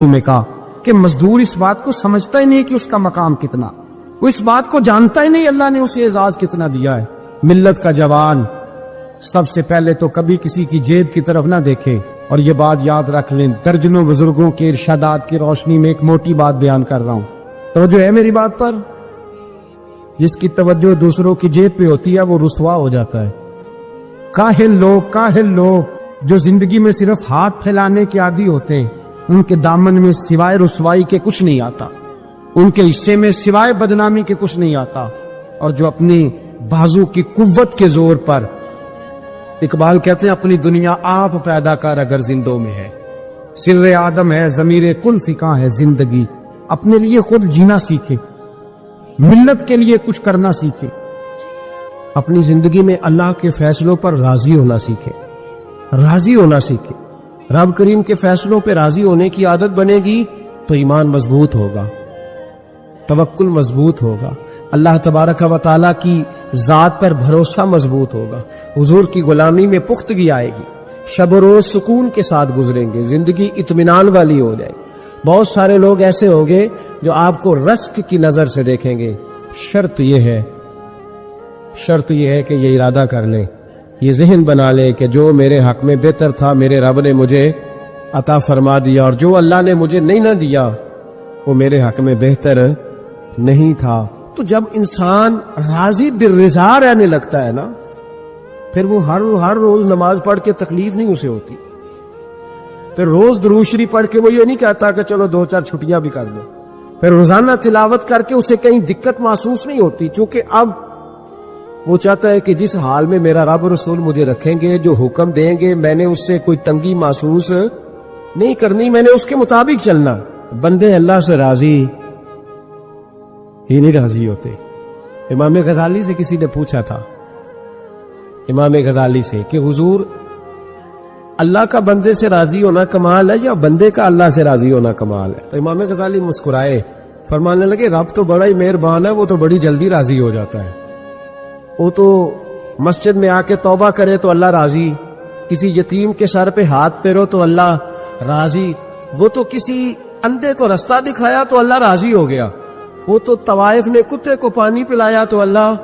میں کہا کہ مزدور اس بات کو سمجھتا ہی نہیں کہ اس کا مقام کتنا، وہ اس بات کو جانتا ہی نہیں اللہ نے اسے اعزاز کتنا دیا ہے۔ ملت کا جوان سب سے پہلے تو کبھی کسی کی جیب کی طرف نہ دیکھے، اور یہ بات یاد رکھ لیں، درجنوں بزرگوں کے ارشادات کی روشنی میں ایک موٹی بات بیان کر رہا ہوں، توجہ ہے میری بات پر؟ جس کی توجہ دوسروں کی جیب پہ ہوتی ہے وہ رسوا ہو جاتا ہے۔ کاہل لوگ جو زندگی میں صرف ہاتھ پھیلانے کے عادی ہوتے ہیں، ان کے دامن میں سوائے رسوائی کے کچھ نہیں آتا، ان کے حصے میں سوائے بدنامی کے کچھ نہیں آتا، اور جو اپنی بازو کی قوت کے زور پر، اقبال کہتے ہیں اپنی دنیا آپ پیدا کر اگر زندوں میں ہے، سر آدم ہے ضمیر کل فقاں ہے زندگی، اپنے لیے خود جینا سیکھے، ملت کے لیے کچھ کرنا سیکھے، اپنی زندگی میں اللہ کے فیصلوں پر راضی ہونا سیکھے۔ رب کریم کے فیصلوں پہ راضی ہونے کی عادت بنے گی تو ایمان مضبوط ہوگا، توکل مضبوط ہوگا، اللہ تبارک و تعالیٰ کی ذات پر بھروسہ مضبوط ہوگا، حضور کی غلامی میں پختگی آئے گی، شب و روز سکون کے ساتھ گزریں گے، زندگی اطمینان والی ہو جائے گی۔ بہت سارے لوگ ایسے ہوں گے جو آپ کو رزق کی نظر سے دیکھیں گے، شرط یہ ہے کہ یہ ارادہ کر لیں، یہ ذہن بنا لے کہ جو میرے حق میں بہتر تھا میرے رب نے مجھے عطا فرما دیا، اور جو اللہ نے مجھے نہیں نہ دیا وہ میرے حق میں بہتر نہیں تھا۔ تو جب انسان راضی بالرضا رہنے لگتا ہے نا، پھر وہ ہر روز نماز پڑھ کے تکلیف نہیں اسے ہوتی، پھر روز درود شریف پڑھ کے وہ یہ نہیں کہتا کہ چلو 2-4 چھٹیاں بھی کر دو، پھر روزانہ تلاوت کر کے اسے کہیں دقت محسوس نہیں ہوتی، چونکہ اب وہ چاہتا ہے کہ جس حال میں میرا رب رسول مجھے رکھیں گے، جو حکم دیں گے، میں نے اس سے کوئی تنگی محسوس نہیں کرنی، میں نے اس کے مطابق چلنا۔ بندے اللہ سے راضی ہی نہیں راضی ہوتے۔ امام غزالی سے کسی نے پوچھا تھا، امام غزالی سے، کہ حضور اللہ کا بندے سے راضی ہونا کمال ہے یا بندے کا اللہ سے راضی ہونا کمال ہے؟ تو امام غزالی مسکرائے، فرمانے لگے رب تو بڑا ہی مہربان ہے، وہ تو بڑی جلدی راضی ہو جاتا ہے، وہ تو مسجد میں آ کے توبہ کرے تو اللہ راضی، کسی یتیم کے سر پہ ہاتھ پھیرو تو اللہ راضی، وہ تو کسی اندھے کو رستہ دکھایا تو اللہ راضی ہو گیا، وہ تو طوائف نے کتے کو پانی پلایا تو اللہ۔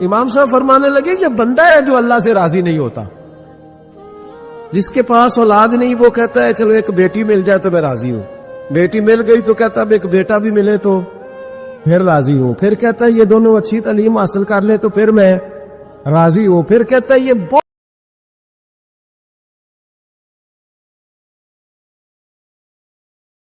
امام صاحب فرمانے لگے یہ بندہ ہے جو اللہ سے راضی نہیں ہوتا، جس کے پاس اولاد نہیں وہ کہتا ہے چلو ایک بیٹی مل جائے تو میں راضی ہوں، بیٹی مل گئی تو کہتا اب ایک بیٹا بھی ملے تو پھر راضی ہوں، پھر کہتا ہے یہ دونوں اچھی تعلیم حاصل کر لے تو پھر میں راضی ہوں، پھر کہتا ہے یہ